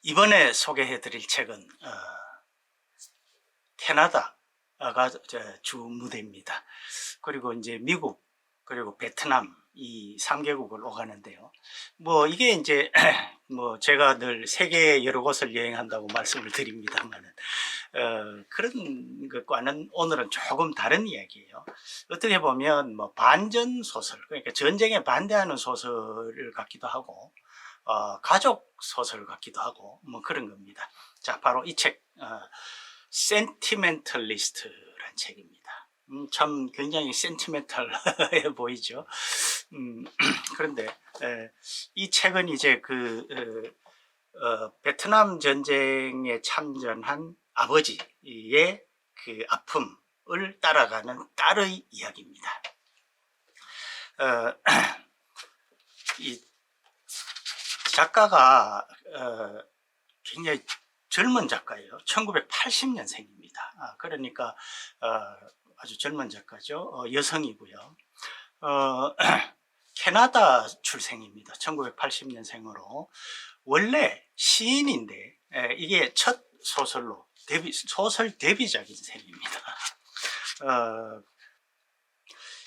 이번에 소개해드릴 책은 캐나다가 주 무대입니다. 그리고 이제 미국 그리고 베트남 이 3개국을 오가는데요. 뭐 이게 이제 뭐 제가 늘 세계 여러 곳을 여행한다고 말씀을 드립니다만은 그런 것과는 오늘은 조금 다른 이야기예요. 어떻게 보면 뭐 반전 소설, 그러니까 전쟁에 반대하는 소설을 같기도 하고 가족 소설 같기도 하고 뭐 그런 겁니다. 자, 바로 이 책 센티멘털리스트란 책입니다. 참 굉장히 센티멘털해 보이죠. 그런데 이 책은 이제 베트남 전쟁에 참전한 아버지의 그 아픔을 따라가는 딸의 이야기입니다. 이 작가가 굉장히 젊은 작가예요. 1980년생입니다. 그러니까 아주 젊은 작가죠. 여성이고요. 캐나다 출생입니다. 1980년생으로 원래 시인인데 이게 첫 소설로 소설 데뷔작인 셈입니다.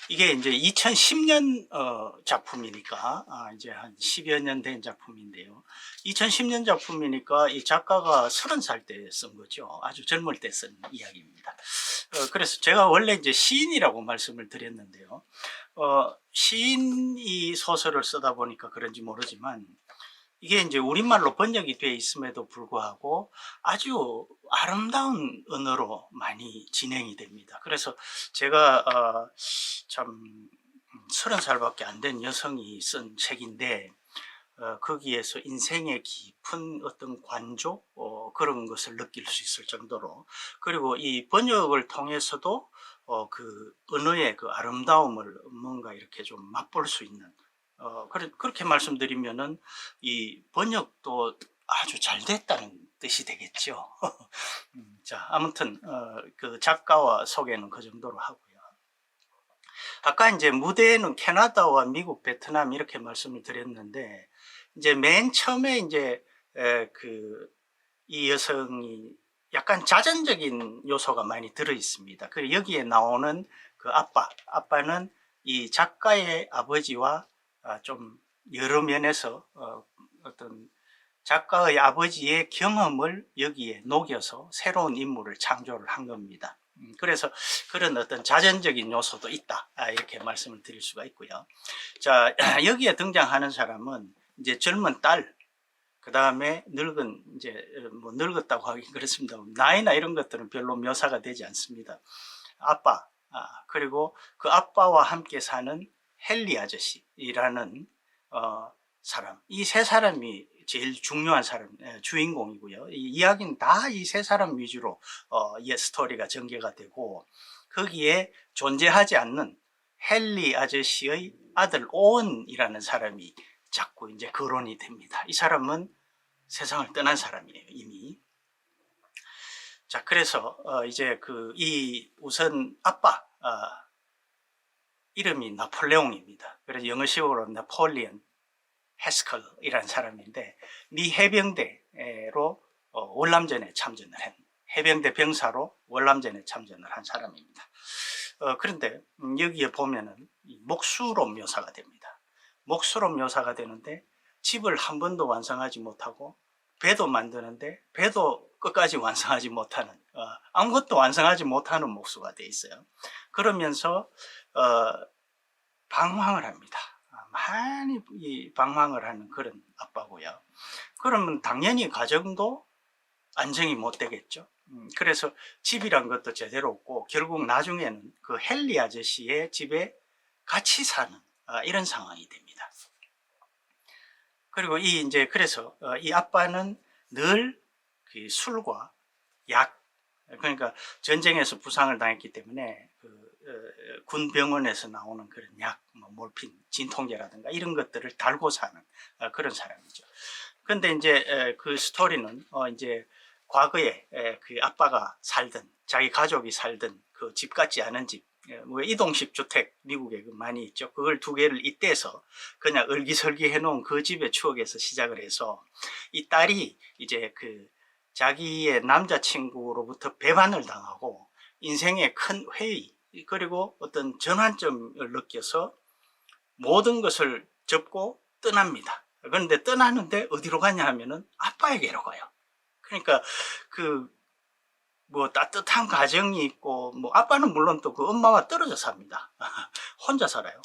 이게 이제 2010년 작품이니까 이제 한 10여 년 된 작품인데요. 2010년 작품이니까 이 작가가 30살 때 쓴 거죠. 아주 젊을 때 쓴 이야기입니다. 그래서 제가 원래 이제 시인이라고 말씀을 드렸는데요. 시인이 소설을 쓰다 보니까 그런지 모르지만 이게 이제 우리말로 번역이 되어 있음에도 불구하고 아주 아름다운 언어로 많이 진행이 됩니다. 그래서 제가 참 30살밖에 안 된 여성이 쓴 책인데 거기에서 인생의 깊은 어떤 관조 그런 것을 느낄 수 있을 정도로, 그리고 이 번역을 통해서도 그 언어의 그 아름다움을 뭔가 이렇게 좀 맛볼 수 있는 그렇게 말씀드리면은 이 번역도 아주 잘 됐다는 뜻이 되겠죠. 자, 아무튼 그 작가와 소개는 그 정도로 하고요. 아까 이제 무대에는 캐나다와 미국, 베트남 이렇게 말씀을 드렸는데, 이제 맨 처음에 이제 이 여성이 약간 자전적인 요소가 많이 들어 있습니다. 그리고 여기에 나오는 그 아빠는 이 작가의 아버지와 좀 여러 면에서 어떤 작가의 아버지의 경험을 여기에 녹여서 새로운 인물을 창조를 한 겁니다. 그래서 그런 어떤 자전적인 요소도 있다, 이렇게 말씀을 드릴 수가 있고요. 자, 여기에 등장하는 사람은 이제 젊은 딸, 그 다음에 늙은, 이제 뭐 늙었다고 하긴 그렇습니다. 나이나 이런 것들은 별로 묘사가 되지 않습니다. 아빠, 그리고 그 아빠와 함께 사는 헨리 아저씨라는 사람, 이 세 사람이 제일 중요한 주인공이고요. 이 이야기는 다 이 세 사람 위주로 스토리가 전개가 되고, 거기에 존재하지 않는 헨리 아저씨의 아들 오원이라는 사람이 자꾸 이제 거론이 됩니다. 이 사람은 세상을 떠난 사람이에요, 이미. 자, 그래서 이제 우선 아빠 이름이 나폴레옹입니다. 그래서 영어식으로 나폴리언 해스컬이라는 사람인데, 미 해병대로 월남전에 참전을 한, 해병대 병사로 월남전에 참전을 한 사람입니다. 그런데 여기에 보면은 목수로 묘사가 됩니다. 목수로 묘사가 되는데 집을 한 번도 완성하지 못하고 배도 만드는데 배도 끝까지 완성하지 못하는, 아무것도 완성하지 못하는 목수가 돼 있어요. 그러면서 방황을 합니다. 많이 방황을 하는 그런 아빠고요. 그러면 당연히 가정도 안정이 못 되겠죠. 그래서 집이란 것도 제대로 없고 결국 나중에는 그 헨리 아저씨의 집에 같이 사는 이런 상황이 됩니다. 그리고 그래서 이 아빠는 늘 그 술과 약, 그러니까 전쟁에서 부상을 당했기 때문에 군 병원에서 나오는 그런 약, 뭐 몰핀, 진통제라든가 이런 것들을 달고 사는 그런 사람이죠. 그런데 이제 그 스토리는 이제 과거에 그 아빠가 살던, 자기 가족이 살던 그 집 같지 않은 집, 뭐 이동식 주택 미국에 많이 있죠. 그걸 두 개를 잇대서 그냥 을기설기 해놓은 그 집의 추억에서 시작을 해서 이 딸이 이제 그 자기의 남자친구로부터 배반을 당하고 인생의 큰 회의 그리고 어떤 전환점을 느껴서 모든 것을 접고 떠납니다. 그런데 떠나는데 어디로 가냐 하면은 아빠에게로 가요. 그러니까 그 뭐 따뜻한 가정이 있고 뭐 아빠는 물론 또 그 엄마와 떨어져 삽니다. 혼자 살아요.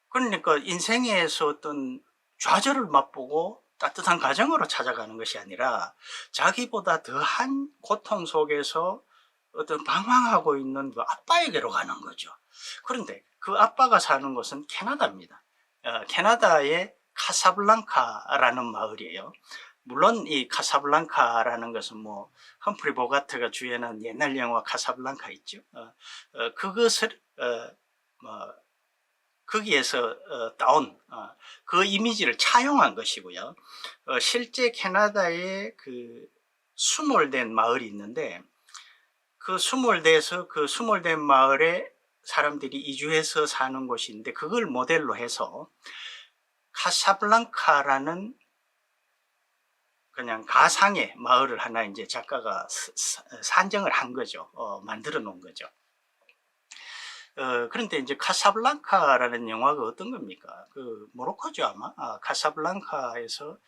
그러니까 인생에서 어떤 좌절을 맛보고 따뜻한 가정으로 찾아가는 것이 아니라 자기보다 더한 고통 속에서 어떤 방황하고 있는 그 아빠에게로 가는 거죠. 그런데 그 아빠가 사는 곳은 캐나다입니다. 캐나다의 카사블랑카라는 마을이에요. 물론 이 카사블랑카라는 것은 뭐 험프리 보가트가 주연한 옛날 영화 카사블랑카 있죠. 그것을 뭐 거기에서 따온 그 이미지를 차용한 것이고요. 실제 캐나다에 그 수몰된 마을이 있는데 그 수몰돼서 그 수몰된 마을에 사람들이 이주해서 사는 곳인데 그걸 모델로 해서 카사블랑카라는 그냥 가상의 마을을 하나 이제 작가가 산정을 한 거죠. 만들어 놓은 거죠. 그런데 이제 카사블랑카라는 영화가 어떤 겁니까? 그 모로코죠 아마. 카사블랑카에서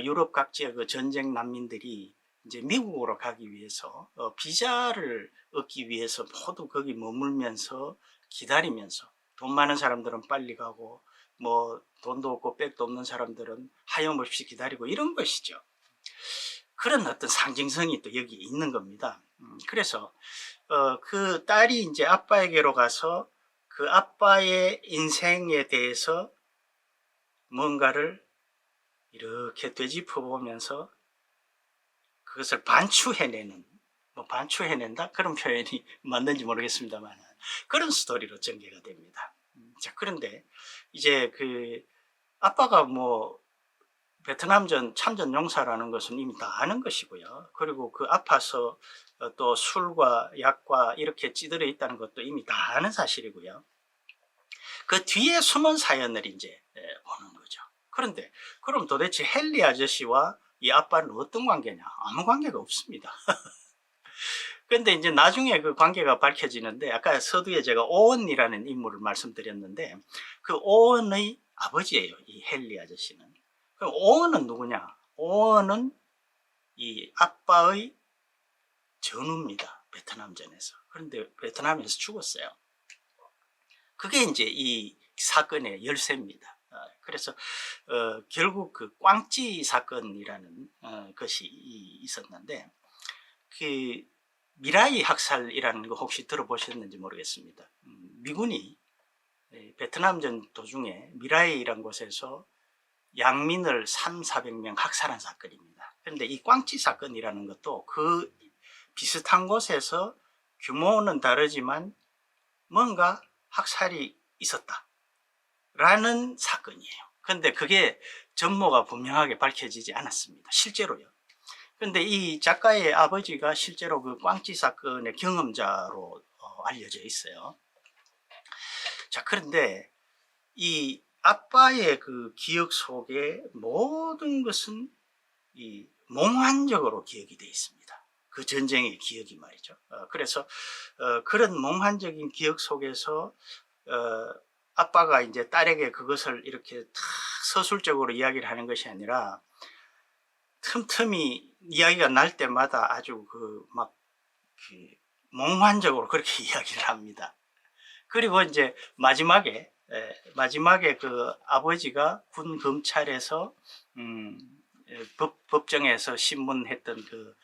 유럽 각지의 그 전쟁 난민들이 이제 미국으로 가기 위해서 비자를 얻기 위해서 모두 거기 머물면서 기다리면서 돈 많은 사람들은 빨리 가고 뭐 돈도 없고 백도 없는 사람들은 하염없이 기다리고 이런 것이죠. 그런 어떤 상징성이 또 여기 있는 겁니다. 그래서 그 딸이 이제 아빠에게로 가서 그 아빠의 인생에 대해서 뭔가를 이렇게 되짚어 보면서 그것을 반추해내는, 뭐 반추해낸다? 그런 표현이 맞는지 모르겠습니다만 그런 스토리로 전개가 됩니다. 자, 그런데 이제 그 아빠가 뭐 베트남전 참전 용사라는 것은 이미 다 아는 것이고요. 그리고 그 아파서 또 술과 약과 이렇게 찌들어 있다는 것도 이미 다 아는 사실이고요. 그 뒤에 숨은 사연을 이제 보는 거죠. 그런데 그럼 도대체 헨리 아저씨와 이 아빠는 어떤 관계냐? 아무 관계가 없습니다. 그런데 이제 나중에 그 관계가 밝혀지는데 아까 서두에 제가 오원이라는 인물을 말씀드렸는데 그 오원의 아버지예요. 이 헨리 아저씨는. 그럼 오원은 누구냐? 오원은 이 아빠의 전우입니다. 베트남전에서. 그런데 베트남에서 죽었어요. 그게 이제 이 사건의 열쇠입니다. 그래서 결국 그 꽝찌 사건이라는 것이 있었는데 그 미라이 학살이라는 거 혹시 들어보셨는지 모르겠습니다. 미군이 베트남전 도중에 미라이라는 곳에서 양민을 300~400명 학살한 사건입니다. 그런데 이 꽝찌 사건이라는 것도 그 비슷한 곳에서 규모는 다르지만 뭔가 학살이 있었다라는 사건이에요. 그런데 그게 전모가 분명하게 밝혀지지 않았습니다. 실제로요. 그런데 이 작가의 아버지가 실제로 그 꽝찌 사건의 경험자로 알려져 있어요. 자, 그런데 이 아빠의 그 기억 속에 모든 것은 이 몽환적으로 기억이 되어 있습니다. 그 전쟁의 기억이 말이죠. 그래서 그런 몽환적인 기억 속에서 아빠가 이제 딸에게 그것을 이렇게 탁 서술적으로 이야기를 하는 것이 아니라 틈틈이 이야기가 날 때마다 아주 막 몽환적으로 그렇게 이야기를 합니다. 그리고 이제 마지막에 그 아버지가 군 검찰에서 법정에서 신문했던 그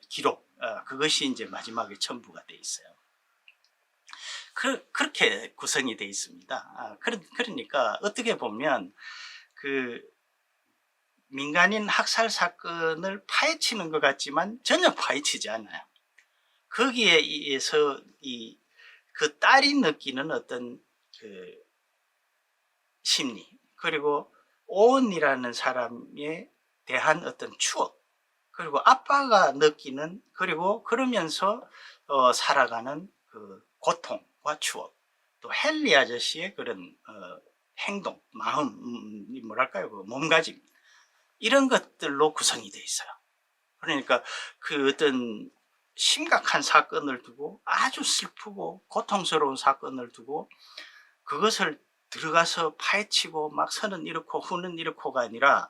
기록 그것이 이제 마지막에 첨부가 돼 있어요. 그렇게 구성이 돼 있습니다. 그러니까 어떻게 보면 그 민간인 학살 사건을 파헤치는 것 같지만 전혀 파헤치지 않아요. 거기에 의해서 그 딸이 느끼는 어떤 그 심리 그리고 오은이라는 사람에 대한 어떤 추억 그리고 아빠가 느끼는, 그리고 그러면서 살아가는 그 고통과 추억, 또 헨리 아저씨의 그런 행동, 마음, 뭐랄까요, 그 몸가짐, 이런 것들로 구성이 돼 있어요. 그러니까 그 어떤 심각한 사건을 두고, 아주 슬프고 고통스러운 사건을 두고 그것을 들어가서 파헤치고 막 선은 이렇고 후는 이렇고가 아니라,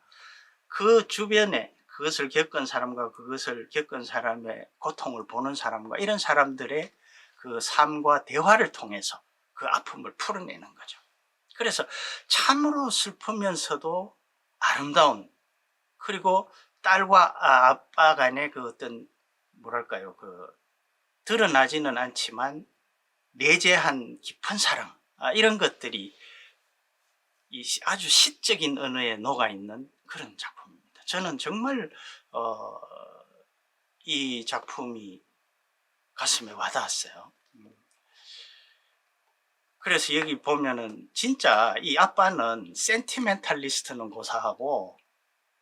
그 주변에 그것을 겪은 사람과 그것을 겪은 사람의 고통을 보는 사람과 이런 사람들의 그 삶과 대화를 통해서 그 아픔을 풀어내는 거죠. 그래서 참으로 슬프면서도 아름다운, 그리고 딸과 아빠 간의 그 어떤, 뭐랄까요, 그 드러나지는 않지만 내재한 깊은 사랑, 이런 것들이 이 아주 시적인 언어에 녹아있는 그런 작품입니다. 저는 정말 이 작품이 가슴에 와닿았어요. 그래서 여기 보면은 진짜 이 아빠는 센티멘탈리스트는 고사하고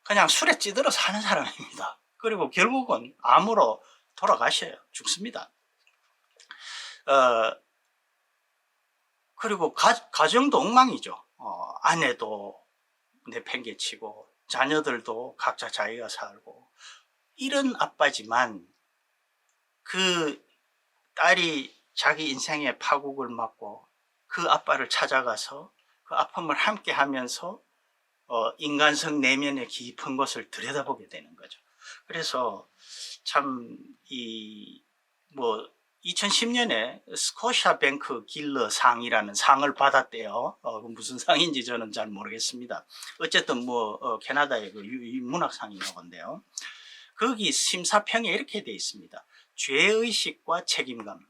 그냥 술에 찌들어 사는 사람입니다. 그리고 결국은 암으로 돌아가셔요. 죽습니다. 그리고 가정도 엉망이죠. 아내도 내팽개치고 자녀들도 각자 자기가 살고, 이런 아빠지만 그 딸이 자기 인생의 파국을 맞고 그 아빠를 찾아가서 그 아픔을 함께 하면서 인간성 내면의 깊은 것을 들여다보게 되는 거죠. 그래서 참 뭐 2010년에 스코샤 뱅크 길러 상이라는 상을 받았대요. 무슨 상인지 저는 잘 모르겠습니다. 어쨌든 뭐 캐나다의 그 문학상인가 본데요. 거기 심사평에 이렇게 되어 있습니다. 죄의식과 책임감,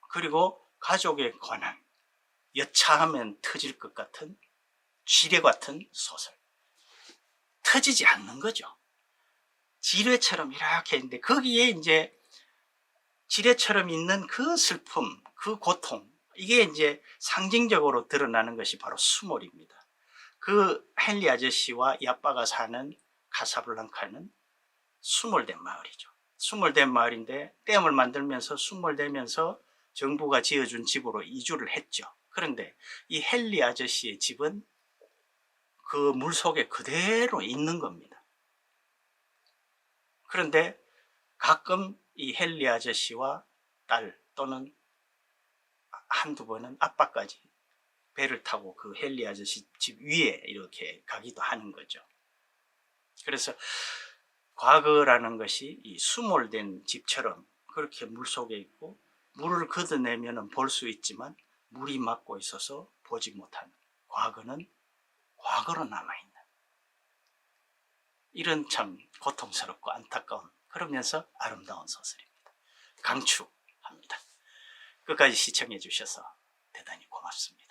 그리고 가족의 권한, 여차하면 터질 것 같은 지뢰 같은 소설. 터지지 않는 거죠. 지뢰처럼 이렇게 있는데, 거기에 이제 지뢰처럼 있는 그 슬픔, 그 고통, 이게 이제 상징적으로 드러나는 것이 바로 수몰입니다. 그 헨리 아저씨와 이 아빠가 사는 카사블랑카는 수몰된 마을이죠. 수몰된 마을인데 댐을 만들면서 수몰되면서 정부가 지어준 집으로 이주를 했죠. 그런데 이 헨리 아저씨의 집은 그 물속에 그대로 있는 겁니다. 그런데 가끔 이 헨리 아저씨와 딸, 또는 한두 번은 아빠까지 배를 타고 그 헨리 아저씨 집 위에 이렇게 가기도 하는 거죠. 그래서 과거라는 것이 이 수몰된 집처럼 그렇게 물속에 있고, 물을 걷어내면 볼 수 있지만 물이 막고 있어서 보지 못하는, 과거는 과거로 남아있는, 이런 참 고통스럽고 안타까운, 그러면서 아름다운 소설입니다. 강추합니다. 끝까지 시청해 주셔서 대단히 고맙습니다.